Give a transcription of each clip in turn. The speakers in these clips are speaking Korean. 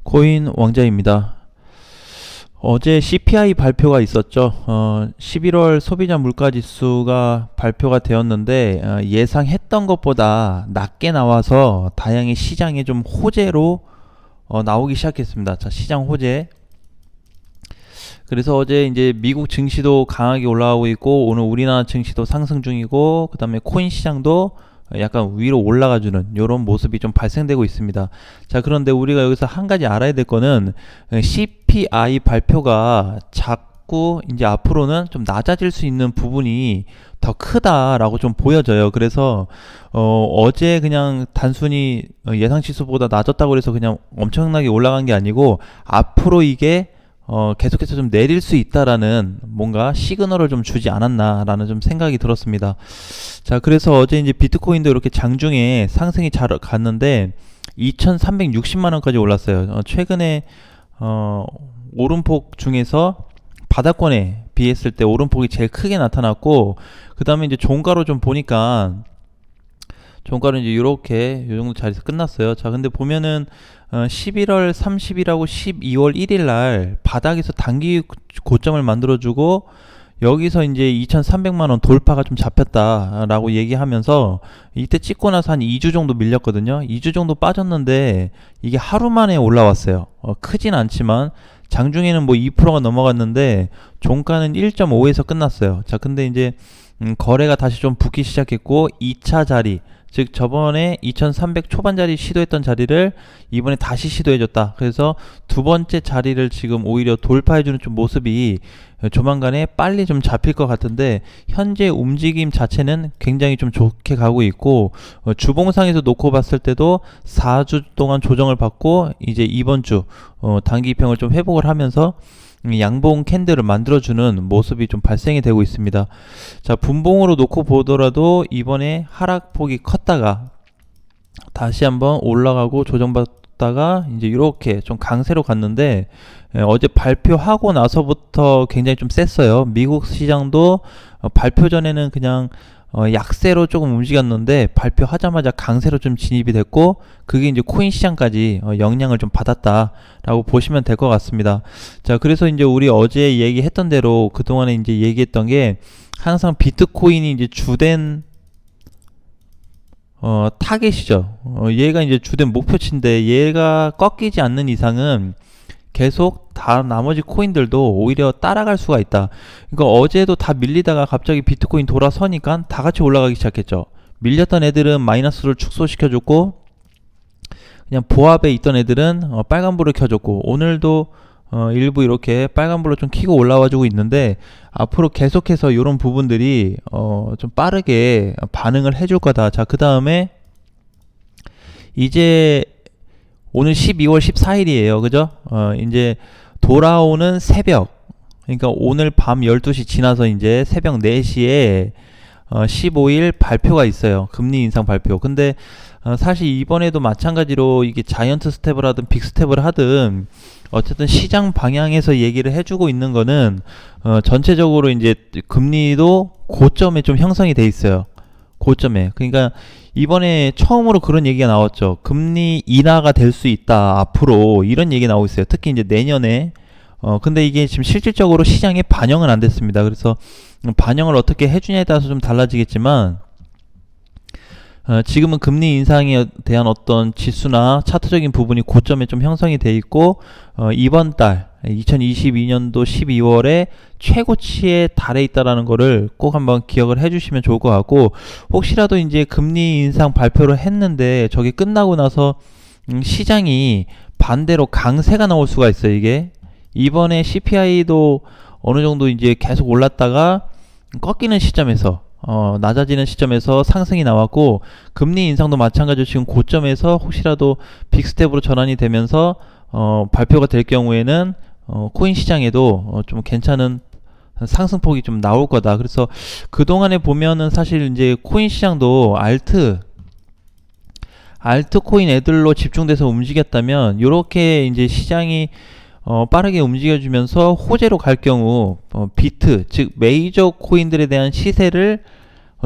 코인 왕자입니다. 어제 CPI 발표가 있었죠. 11월 소비자 물가지수가 발표가 되었는데 예상했던 것보다 낮게 나와서 다행히 시장에 좀 호재로 나오기 시작했습니다. 자, 시장 호재. 그래서 어제 이제 미국 증시도 강하게 올라가고 있고, 오늘 우리나라 증시도 상승 중이고, 그 다음에 코인 시장도 약간 위로 올라가주는 이런 모습이 좀 발생되고 있습니다. 자, 그런데 우리가 여기서 한 가지 알아야 될 거는 CPI 발표가 자꾸 이제 앞으로는 좀 낮아질 수 있는 부분이 더 크다라고 좀 보여져요. 그래서 어제 그냥 단순히 예상 지수보다 낮았다고 해서 그냥 엄청나게 올라간 게 아니고, 앞으로 이게 계속해서 좀 내릴 수 있다라는 뭔가 시그널을 좀 주지 않았나라는 좀 생각이 들었습니다. 자, 그래서 어제 이제 비트코인도 이렇게 장중에 상승이 잘 갔는데 2,360만 원까지 올랐어요. 최근에 오름폭 중에서 바닥권에 비했을 때 오름폭이 제일 크게 나타났고, 그 다음에 이제 종가로 좀 보니까 종가는 이제 이렇게 이 정도 자리에서 끝났어요. 자, 근데 보면은 11월 30일하고 12월 1일 날 바닥에서 단기 고점을 만들어주고, 여기서 이제 2,300만 원 돌파가 좀 잡혔다라고 얘기하면서 이때 찍고 나서 한 2주 정도 밀렸거든요. 2주 정도 빠졌는데 이게 하루 만에 올라왔어요. 크진 않지만 장중에는 뭐 2%가 넘어갔는데 종가는 1.5에서 끝났어요. 자, 근데 이제 거래가 다시 좀 붙기 시작했고, 2차 자리, 즉 저번에 2300 초반자리 시도했던 자리를 이번에 다시 시도해줬다. 그래서 두 번째 자리를 지금 오히려 돌파해주는 좀 모습이 조만간에 빨리 좀 잡힐 것 같은데, 현재 움직임 자체는 굉장히 좀 좋게 가고 있고, 주봉상에서 놓고 봤을 때도 4주 동안 조정을 받고 이제 이번 주 단기 평을 좀 회복을 하면서 양봉 캔들을 만들어주는 모습이 좀 발생이 되고 있습니다. 자, 분봉으로 놓고 보더라도 이번에 하락폭이 컸다가 다시 한번 올라가고 조정받다가 이제 이렇게 좀 강세로 갔는데, 어제 발표하고 나서부터 굉장히 좀 셌어요. 미국 시장도 발표 전에는 그냥 약세로 조금 움직였는데 발표하자마자 강세로 좀 진입이 됐고, 그게 이제 코인 시장까지 영향을 좀 받았다라고 보시면 될 것 같습니다. 자, 그래서 이제 우리 어제 얘기했던 대로 그동안에 이제 얘기했던 게, 항상 비트코인이 이제 주된 타겟이죠. 얘가 이제 주된 목표치인데, 얘가 꺾이지 않는 이상은 계속 다 나머지 코인들도 오히려 따라갈 수가 있다. 그러니까 어제도 다 밀리다가 갑자기 비트코인 돌아서니까 다 같이 올라가기 시작했죠. 밀렸던 애들은 마이너스를 축소시켜줬고, 그냥 보합에 있던 애들은 빨간불을 켜줬고, 오늘도 일부 이렇게 빨간불로 좀 켜고 올라와주고 있는데, 앞으로 계속해서 이런 부분들이 좀 빠르게 반응을 해줄 거다. 자, 그 다음에 이제 오늘 12월 14일이에요. 그죠? 이제 돌아오는 새벽, 그러니까 오늘 밤 12시 지나서 이제 새벽 4시에 15일 발표가 있어요. 금리 인상 발표. 근데 사실 이번에도 마찬가지로 이게 자이언트 스텝을 하든 빅 스텝을 하든 어쨌든 시장 방향에서 얘기를 해주고 있는 거는 전체적으로 이제 금리도 고점에 좀 형성이 돼 있어요. 고점에. 그러니까 이번에 처음으로 그런 얘기가 나왔죠. 금리 인하가 될 수 있다 앞으로, 이런 얘기 나오고 있어요. 특히 이제 내년에. 근데 이게 지금 실질적으로 시장에 반영은 안 됐습니다. 그래서 반영을 어떻게 해주냐에 따라서 좀 달라지겠지만, 지금은 금리 인상에 대한 어떤 지수나 차트적인 부분이 고점에 좀 형성이 돼 있고, 이번 달 2022년도 12월에 최고치에 달해 있다라는 거를 꼭 한번 기억을 해주시면 좋을 것 같고, 혹시라도 이제 금리 인상 발표를 했는데 저게 끝나고 나서 시장이 반대로 강세가 나올 수가 있어요. 이게 이번에 CPI도 어느 정도 이제 계속 올랐다가 꺾이는 시점에서 낮아지는 시점에서 상승이 나왔고, 금리 인상도 마찬가지로 지금 고점에서 혹시라도 빅스텝으로 전환이 되면서 발표가 될 경우에는 코인 시장에도 좀 괜찮은 상승폭이 좀 나올 거다. 그래서 그동안에 보면은 사실 이제 코인 시장도 알트코인 애들로 집중돼서 움직였다면, 요렇게 이제 시장이 빠르게 움직여주면서 호재로 갈 경우 비트, 즉 메이저 코인들에 대한 시세를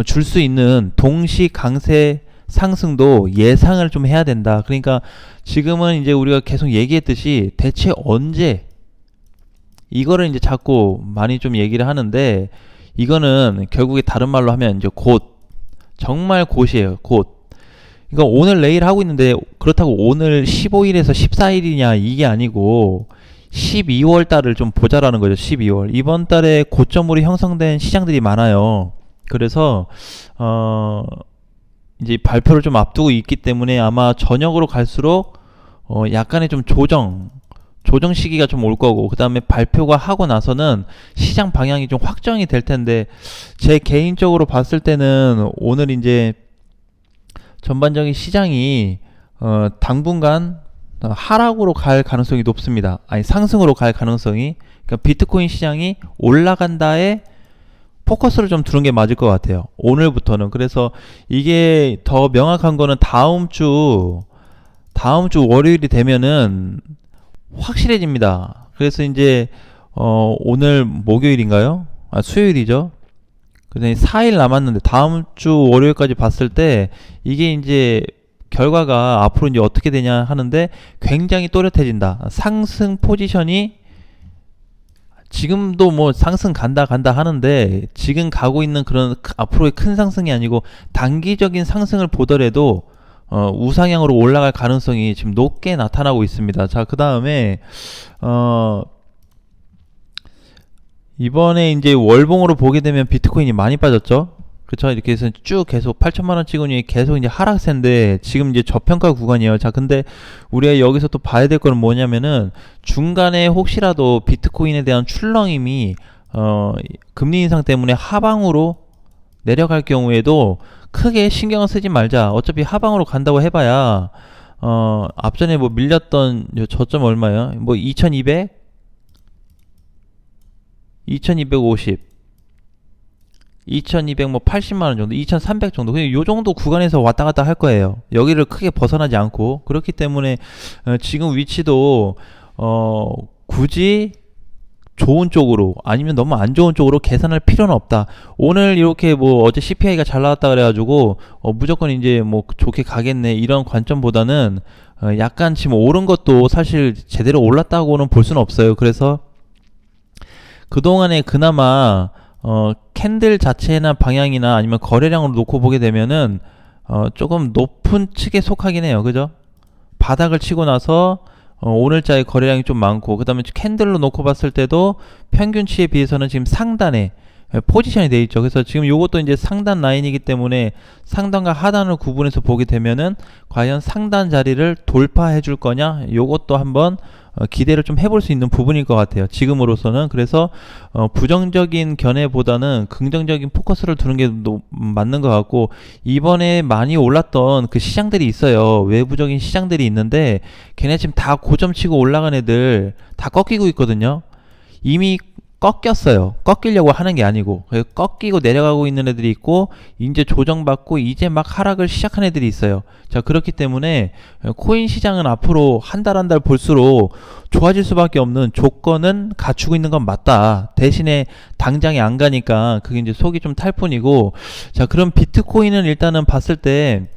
줄 수 있는 동시 강세 상승도 예상을 좀 해야 된다. 그러니까 지금은 이제 우리가 계속 얘기했듯이 대체 언제, 이거를 이제 자꾸 많이 좀 얘기를 하는데, 이거는 결국에 다른 말로 하면 이제 곧, 정말 곧이에요. 곧. 그러니까 오늘 내일 하고 있는데, 그렇다고 오늘 15일에서 14일이냐 이게 아니고 12월 달을 좀 보자라는 거죠. 12월. 이번 달에 고점으로 형성된 시장들이 많아요. 그래서 이제 발표를 좀 앞두고 있기 때문에 아마 저녁으로 갈수록 약간의 좀 조정 시기가 좀 올 거고, 그 다음에 발표가 하고 나서는 시장 방향이 좀 확정이 될 텐데, 제 개인적으로 봤을 때는 오늘 이제 전반적인 시장이 당분간 하락으로 갈 가능성이 높습니다. 아니, 상승으로 갈 가능성이. 그러니까 비트코인 시장이 올라간다에 포커스를 좀 두는 게 맞을 것 같아요. 오늘부터는. 그래서 이게 더 명확한 거는 다음 주 월요일이 되면은 확실해집니다. 그래서 이제 오늘 목요일인가요? 수요일이죠. 그다음에 4일 남았는데 다음 주 월요일까지 봤을 때 이게 이제 결과가 앞으로 이제 어떻게 되냐 하는데 굉장히 또렷해진다. 상승 포지션이 지금도 뭐 상승 간다 하는데, 지금 가고 있는 그런 앞으로의 큰 상승이 아니고 단기적인 상승을 보더라도 우상향으로 올라갈 가능성이 지금 높게 나타나고 있습니다. 자, 그 다음에 이번에 이제 월봉으로 보게 되면 비트코인이 많이 빠졌죠. 그쵸? 이렇게 해서 쭉 계속 8천만원 찍으니 계속 이제 하락세인데 지금 이제 저평가 구간이에요. 자, 근데 우리가 여기서 또 봐야 될 거는 뭐냐면은 중간에 혹시라도 비트코인에 대한 출렁임이 금리 인상 때문에 하방으로 내려갈 경우에도 크게 신경을 쓰지 말자. 어차피 하방으로 간다고 해봐야 앞전에 뭐 밀렸던 저점 얼마예요? 뭐 2200? 2250, 2200 뭐 80만원 정도, 2300 정도, 그냥 요 정도 구간에서 왔다 갔다 할 거예요. 여기를 크게 벗어나지 않고. 그렇기 때문에 지금 위치도 굳이 좋은 쪽으로 아니면 너무 안 좋은 쪽으로 계산할 필요는 없다. 오늘 이렇게 뭐 어제 CPI가 잘 나왔다 그래가지고 무조건 이제 뭐 좋게 가겠네 이런 관점보다는 약간 지금 오른 것도 사실 제대로 올랐다고는 볼 수는 없어요. 그래서 그동안에 그나마 캔들 자체나 방향이나 아니면 거래량으로 놓고 보게 되면은 조금 높은 측에 속하긴 해요. 그죠? 바닥을 치고 나서 오늘자의 거래량이 좀 많고, 그 다음에 캔들로 놓고 봤을 때도 평균치에 비해서는 지금 상단에 포지션이 돼 있죠. 그래서 지금 요것도 이제 상단 라인이기 때문에 상단과 하단을 구분해서 보게 되면은 과연 상단 자리를 돌파해 줄 거냐, 요것도 한번 기대를 좀 해볼 수 있는 부분일 것 같아요. 지금으로서는. 그래서 부정적인 견해보다는 긍정적인 포커스를 두는 게 맞는 것 같고, 이번에 많이 올랐던 그 시장들이 있어요. 외부적인 시장들이 있는데 걔네 지금 다 고점치고 올라간 애들 다 꺾이고 있거든요. 이미 꺾였어요. 꺾이려고 하는 게 아니고 꺾이고 내려가고 있는 애들이 있고, 이제 조정받고 이제 막 하락을 시작한 애들이 있어요. 자, 그렇기 때문에 코인 시장은 앞으로 한 달 한 달 볼수록 좋아질 수밖에 없는 조건은 갖추고 있는 건 맞다. 대신에 당장에 안 가니까 그게 이제 속이 좀 탈 뿐이고. 자, 그럼 비트코인은 일단은 봤을 때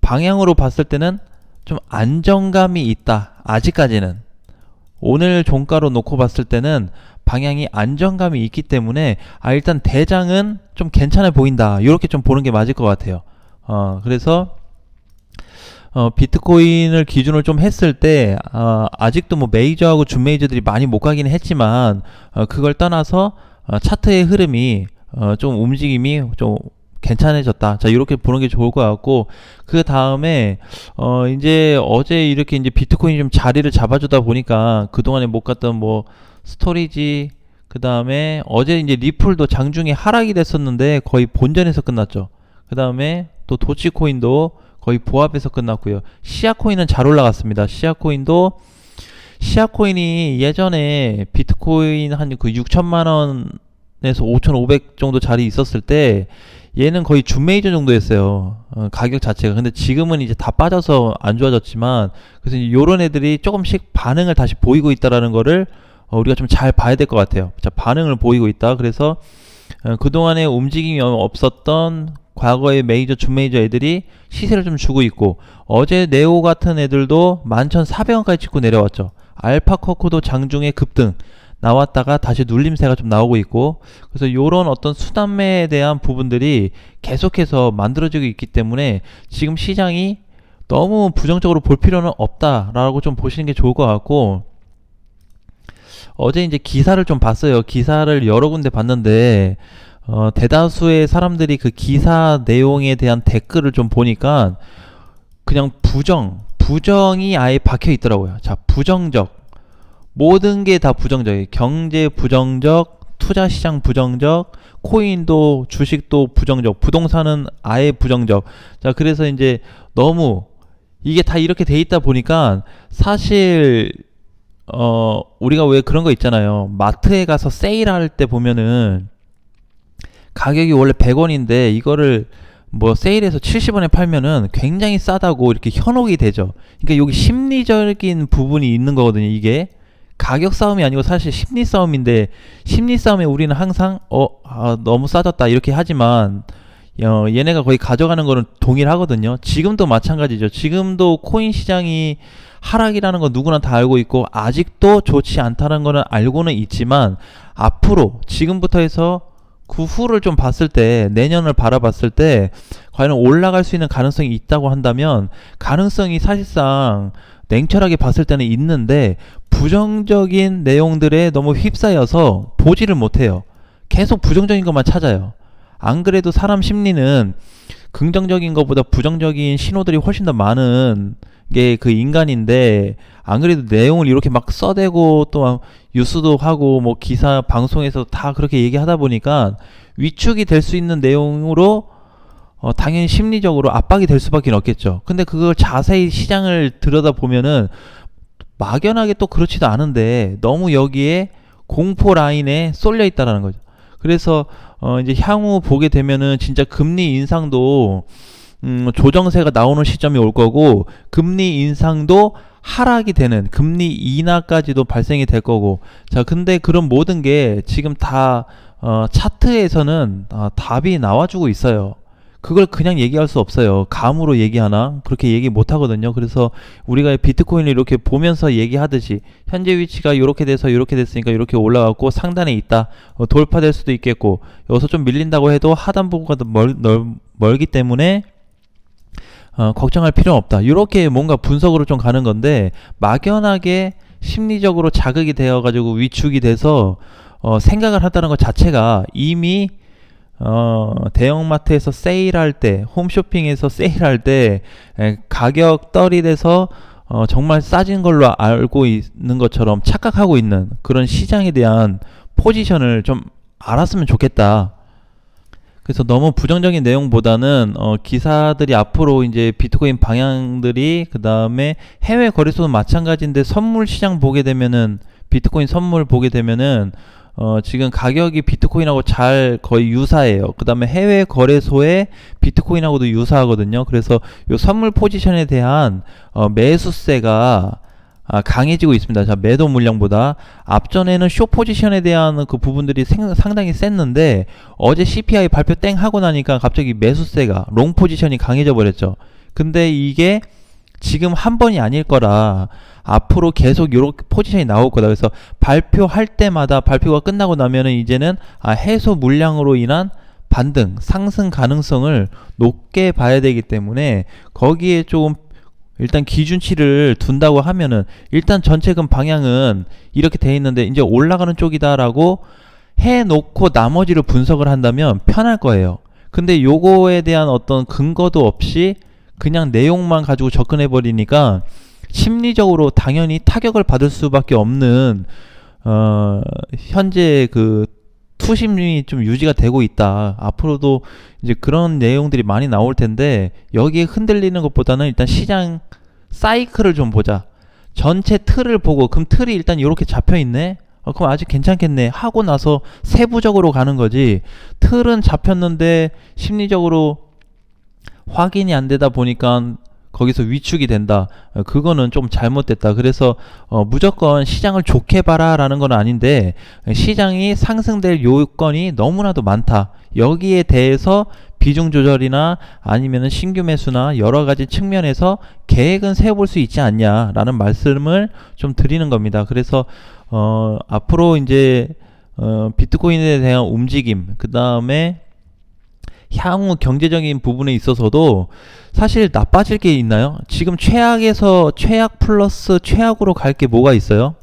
방향으로 봤을 때는 좀 안정감이 있다. 아직까지는. 오늘 종가로 놓고 봤을 때는 방향이 안정감이 있기 때문에 일단 대장은 좀 괜찮아 보인다. 이렇게 좀 보는 게 맞을 것 같아요. 그래서 비트코인을 기준으로 좀 했을 때 아직도 뭐 메이저하고 준메이저들이 많이 못 가긴 했지만 그걸 떠나서 차트의 흐름이 좀 움직임이 좀 괜찮아졌다. 자, 이렇게 보는 게 좋을 것 같고, 그 다음에 이제 어제 이렇게 이제 비트코인이 좀 자리를 잡아주다 보니까 그동안에 못 갔던 뭐 스토리지, 그 다음에 어제 이제 리플도 장중에 하락이 됐었는데 거의 본전에서 끝났죠. 그 다음에 또 도치코인도 거의 보합에서 끝났고요. 시아코인은 잘 올라갔습니다. 시아코인이 예전에 비트코인 한 그 6천만 원에서 5,500 정도 자리 있었을 때 얘는 거의 준메이저 정도였어요. 가격 자체가. 근데 지금은 이제 다 빠져서 안 좋아졌지만, 그래서 이제 요런 애들이 조금씩 반응을 다시 보이고 있다라는 거를 우리가 좀 잘 봐야 될 것 같아요. 자, 반응을 보이고 있다. 그래서 그동안에 움직임이 없었던 과거의 메이저, 준메이저 애들이 시세를 좀 주고 있고, 어제 네오 같은 애들도 11,400원까지 찍고 내려왔죠. 알파커코도 장중에 급등 나왔다가 다시 눌림세가 좀 나오고 있고, 그래서 요런 어떤 수단매에 대한 부분들이 계속해서 만들어지고 있기 때문에 지금 시장이 너무 부정적으로 볼 필요는 없다라고 좀 보시는 게 좋을 것 같고, 어제 이제 기사를 좀 봤어요. 기사를 여러 군데 봤는데, 대다수의 사람들이 그 기사 내용에 대한 댓글을 좀 보니까 그냥 부정이 아예 박혀 있더라고요. 자, 부정적. 모든 게 다 부정적이에요. 경제 부정적, 투자 시장 부정적, 코인도 주식도 부정적, 부동산은 아예 부정적. 자, 그래서 이제 너무 이게 다 이렇게 돼 있다 보니까 사실 우리가 왜 그런 거 있잖아요. 마트에 가서 세일할 때 보면은 가격이 원래 100원인데 이거를 뭐 세일해서 70원에 팔면은 굉장히 싸다고 이렇게 현혹이 되죠. 그러니까 여기 심리적인 부분이 있는 거거든요. 이게 가격 싸움이 아니고 사실 심리 싸움인데, 심리 싸움에 우리는 항상 너무 싸졌다 이렇게 하지만 얘네가 거의 가져가는 거는 동일하거든요. 지금도 마찬가지죠. 지금도 코인 시장이 하락이라는 거 누구나 다 알고 있고 아직도 좋지 않다는 거는 알고는 있지만, 앞으로 지금부터 해서 그 후를 좀 봤을 때, 내년을 바라봤을 때 과연 올라갈 수 있는 가능성이 있다고 한다면, 가능성이 사실상 냉철하게 봤을 때는 있는데 부정적인 내용들에 너무 휩싸여서 보지를 못해요. 계속 부정적인 것만 찾아요. 안 그래도 사람 심리는 긍정적인 것보다 부정적인 신호들이 훨씬 더 많은 게 그 인간인데, 안 그래도 내용을 이렇게 막 써대고 또 뉴스도 하고 뭐 기사 방송에서 다 그렇게 얘기하다 보니까 위축이 될 수 있는 내용으로 당연히 심리적으로 압박이 될 수밖에 없겠죠. 근데 그걸 자세히 시장을 들여다보면은 막연하게 또 그렇지도 않은데 너무 여기에 공포 라인에 쏠려 있다라는 거죠. 그래서 이제 향후 보게 되면은 진짜 금리 인상도 조정세가 나오는 시점이 올 거고, 금리 인상도 하락이 되는, 금리 인하까지도 발생이 될 거고. 자, 근데 그런 모든 게 지금 다 차트에서는 답이 나와주고 있어요. 그걸 그냥 얘기할 수 없어요. 감으로 얘기하나? 그렇게 얘기 못 하거든요. 그래서 우리가 비트코인을 이렇게 보면서 얘기하듯이 현재 위치가 이렇게 돼서 이렇게 됐으니까 이렇게 올라갔고 상단에 있다. 돌파될 수도 있겠고, 여기서 좀 밀린다고 해도 하단부가 더 멀기 때문에 걱정할 필요는 없다. 이렇게 뭔가 분석으로 좀 가는 건데, 막연하게 심리적으로 자극이 되어가지고 위축이 돼서 생각을 한다는 것 자체가 이미 대형마트에서 세일할 때, 홈쇼핑에서 세일할 때 가격 떨이 돼서 정말 싸진 걸로 알고 있는 것처럼 착각하고 있는 그런 시장에 대한 포지션을 좀 알았으면 좋겠다. 그래서 너무 부정적인 내용보다는 기사들이 앞으로 이제 비트코인 방향들이, 그 다음에 해외 거래소도 마찬가지인데 선물 시장 보게 되면은, 비트코인 선물 보게 되면은 지금 가격이 비트코인하고 잘 거의 유사해요. 그 다음에 해외 거래소의 비트코인하고도 유사하거든요. 그래서 요 선물 포지션에 대한 매수세가 강해지고 있습니다. 자, 매도 물량보다 앞전에는 쇼 포지션에 대한 그 부분들이 상당히 셌는데, 어제 CPI 발표 땡 하고 나니까 갑자기 매수세가, 롱 포지션이 강해져 버렸죠. 근데 이게 지금 한 번이 아닐 거라 앞으로 계속 이렇게 포지션이 나올 거다. 그래서 발표할 때마다, 발표가 끝나고 나면은 이제는 해소 물량으로 인한 반등, 상승 가능성을 높게 봐야 되기 때문에 거기에 조금 일단 기준치를 둔다고 하면은, 일단 전체금 방향은 이렇게 돼 있는데 이제 올라가는 쪽이다라고 해놓고 나머지를 분석을 한다면 편할 거예요. 근데 요거에 대한 어떤 근거도 없이 그냥 내용만 가지고 접근해 버리니까 심리적으로 당연히 타격을 받을 수밖에 없는 현재 그 투심이 좀 유지가 되고 있다. 앞으로도 이제 그런 내용들이 많이 나올 텐데, 여기에 흔들리는 것보다는 일단 시장 사이클을 좀 보자. 전체 틀을 보고, 그럼 틀이 일단 이렇게 잡혀 있네? 그럼 아직 괜찮겠네 하고 나서 세부적으로 가는 거지, 틀은 잡혔는데 심리적으로 확인이 안 되다 보니까 거기서 위축이 된다. 그거는 좀 잘못됐다. 그래서 무조건 시장을 좋게 봐라라는 건 아닌데 시장이 상승될 요건이 너무나도 많다. 여기에 대해서 비중 조절이나 아니면은 신규 매수나 여러 가지 측면에서 계획은 세워볼 수 있지 않냐라는 말씀을 좀 드리는 겁니다. 그래서 앞으로 이제 비트코인에 대한 움직임, 그 다음에 향후 경제적인 부분에 있어서도 사실 나빠질 게 있나요? 지금 최악에서 최악 플러스 최악으로 갈 게 뭐가 있어요?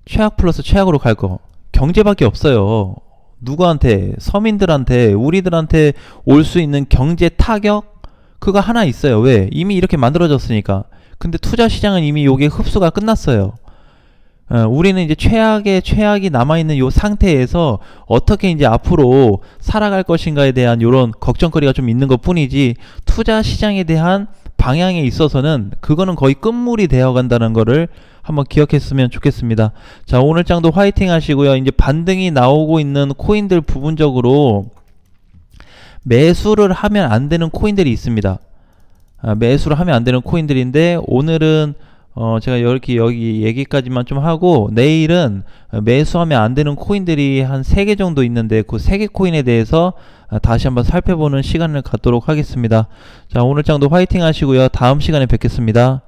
최악 플러스 최악으로 갈 거 경제밖에 없어요. 누구한테? 서민들한테, 우리들한테 올 수 있는 경제 타격? 그거 하나 있어요. 왜? 이미 이렇게 만들어졌으니까. 근데 투자 시장은 이미 요게 흡수가 끝났어요. 우리는 이제 최악의 최악이 남아있는 요 상태에서 어떻게 이제 앞으로 살아갈 것인가에 대한 요런 걱정거리가 좀 있는 것 뿐이지, 투자 시장에 대한 방향에 있어서는 그거는 거의 끝물이 되어 간다는 거를 한번 기억했으면 좋겠습니다. 자, 오늘 장도 화이팅 하시고요. 이제 반등이 나오고 있는 코인들 부분적으로 매수를 하면 안 되는 코인들이 있습니다. 매수를 하면 안 되는 코인들인데, 오늘은 제가 이렇게 여기 얘기까지만 좀 하고, 내일은 매수하면 안 되는 코인들이 한 3개 정도 있는데 그 3개 코인에 대해서 다시 한번 살펴보는 시간을 갖도록 하겠습니다. 자, 오늘 장도 화이팅 하시고요. 다음 시간에 뵙겠습니다.